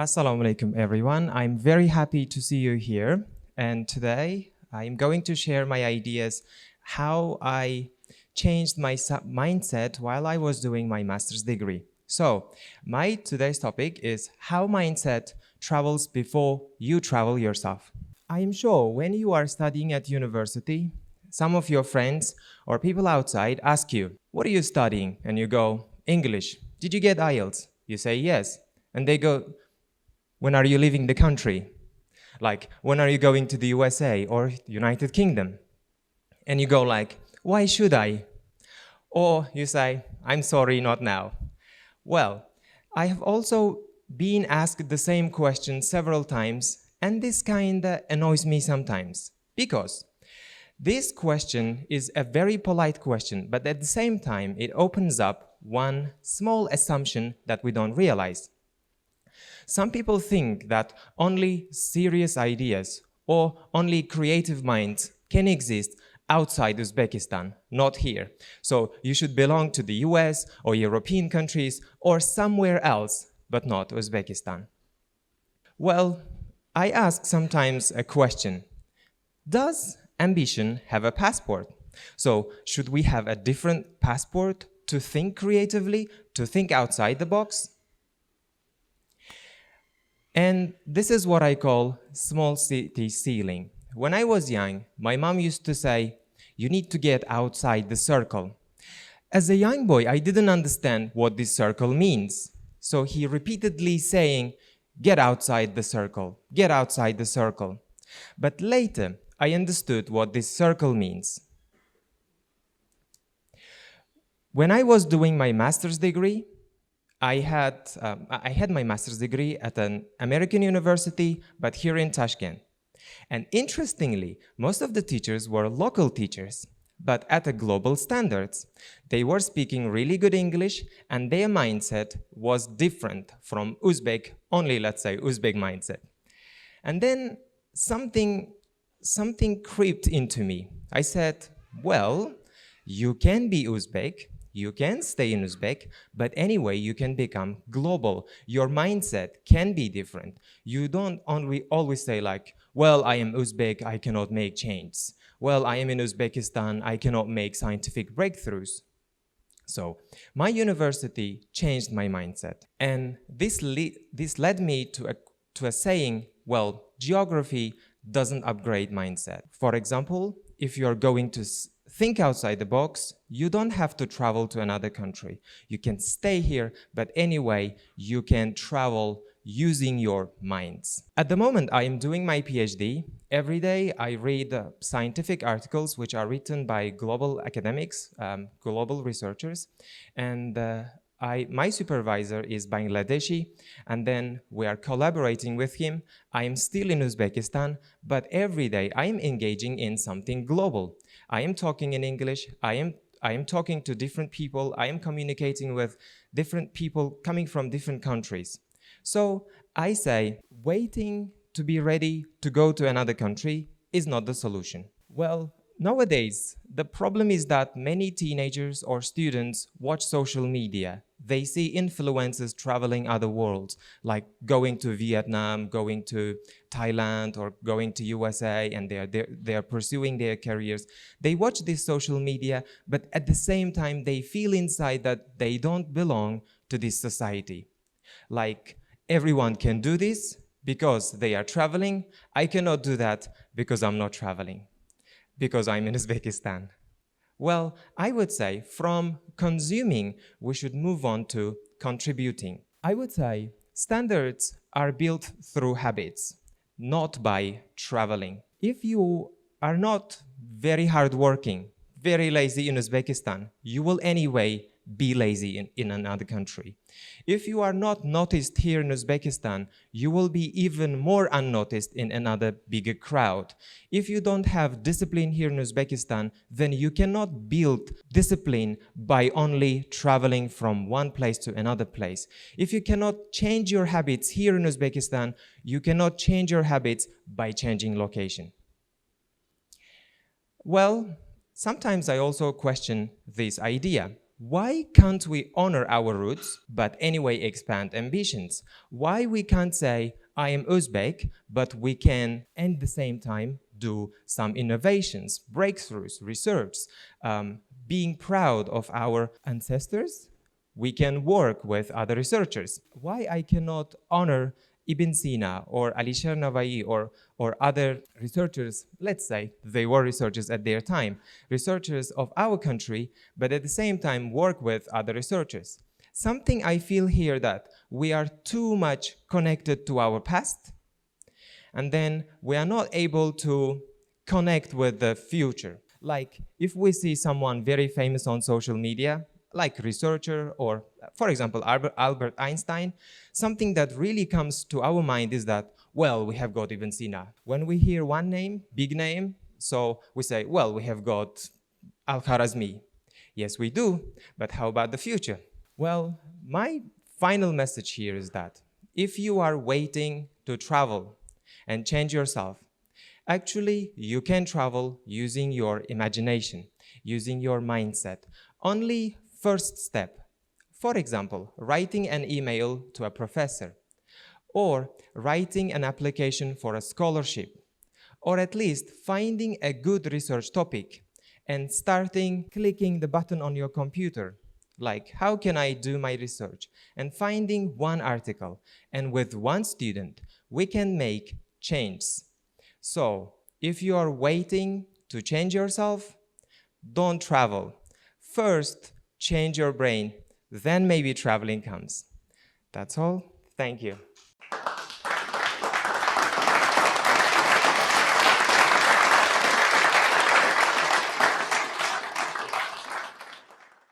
Assalamu alaikum everyone. I'm very happy to see you here, and today I'm going to share my ideas how I changed my mindset while I was doing my master's degree. So, my today's topic is how mindset travels before you travel yourself. I am sure when you are studying at university, some of your friends or people outside ask you, "What are you studying?" And you go, "English. Did you get IELTS?" You say yes. And they go, "When are you leaving the country?" Like, "When are you going to the USA or United Kingdom?" And you go like, "Why should I?" Or you say, "I'm sorry, not now." Well, I have also been asked the same question several times, and this kinda annoys me sometimes. Because this question is a very polite question, but at the same time, it opens up one small assumption that we don't realize. Some people think that only serious ideas or only creative minds can exist outside Uzbekistan, not here. So you should belong to the US or European countries or somewhere else, but not Uzbekistan. Well, I ask sometimes a question. Does ambition have a passport? So should we have a different passport to think creatively, to think outside the box? And this is what I call small city ceiling. When I was young, my mom used to say, "You need to get outside the circle." As a young boy, I didn't understand what this circle means. So he repeatedly saying, "Get outside the circle, get outside the circle." But later, I understood what this circle means. When I was doing my master's degree, I had my master's degree at an American university, but here in Tashkent. And interestingly, most of the teachers were local teachers, but at a global standards. They were speaking really good English, and their mindset was different from Uzbek, only let's say Uzbek mindset. And then something creeped into me. I said, well, you can be Uzbek, you can stay in Uzbek, but anyway, you can become global. Your mindset can be different. You don't always say like, well, I am Uzbek, I cannot make changes. Well, I am in Uzbekistan, I cannot make scientific breakthroughs. So my university changed my mindset. And this led me to a saying, well, geography doesn't upgrade mindset. For example, if you're going to think outside the box, you don't have to travel to another country. You can stay here, but anyway, you can travel using your minds. At the moment, I am doing my PhD. Every day, I read scientific articles which are written by global academics, global researchers, and my supervisor is Bangladeshi, and then we are collaborating with him. I am still in Uzbekistan, but every day I am engaging in something global. I am talking in English, I am talking to different people, I am communicating with different people coming from different countries. So I say, waiting to be ready to go to another country is not the solution. Well, nowadays, the problem is that many teenagers or students watch social media. They see influencers traveling other worlds, like going to Vietnam, going to Thailand, or going to USA, and they are pursuing their careers. They watch this social media, but at the same time, they feel inside that they don't belong to this society. Like, everyone can do this because they are traveling. I cannot do that because I'm not traveling, because I'm in Uzbekistan. Well, I would say from consuming, we should move on to contributing. I would say standards are built through habits, not by traveling. If you are not very hardworking, very lazy in Uzbekistan, you will anyway be lazy in another country. If you are not noticed here in Uzbekistan, you will be even more unnoticed in another bigger crowd. If you don't have discipline here in Uzbekistan, then you cannot build discipline by only traveling from one place to another place. If you cannot change your habits here in Uzbekistan, you cannot change your habits by changing location. Well, sometimes I also question this idea. Why can't we honor our roots, but anyway expand ambitions? Why we can't say, I am Uzbek, but we can, at the same time, do some innovations, breakthroughs, research, being proud of our ancestors? We can work with other researchers. Why I cannot honor Ibn Sina or Alisher Navai or other researchers, let's say they were researchers at their time, researchers of our country, but at the same time work with other researchers. Something I feel here that we are too much connected to our past, and then we are not able to connect with the future. Like if we see someone very famous on social media, like researcher or, for example, Albert Einstein, something that really comes to our mind is that, well, we have got Ibn Sina. When we hear one name, big name, so we say, well, we have got Al-Khwarizmi. Yes, we do, but how about the future? Well, my final message here is that if you are waiting to travel and change yourself, actually, you can travel using your imagination, using your mindset. Only first step. For example, writing an email to a professor, or writing an application for a scholarship, or at least finding a good research topic and starting clicking the button on your computer, like how can I do my research, and finding one article. And with one student, we can make change. So, if you are waiting to change yourself, don't travel. First, change your brain, then maybe traveling comes. That's all. Thank you.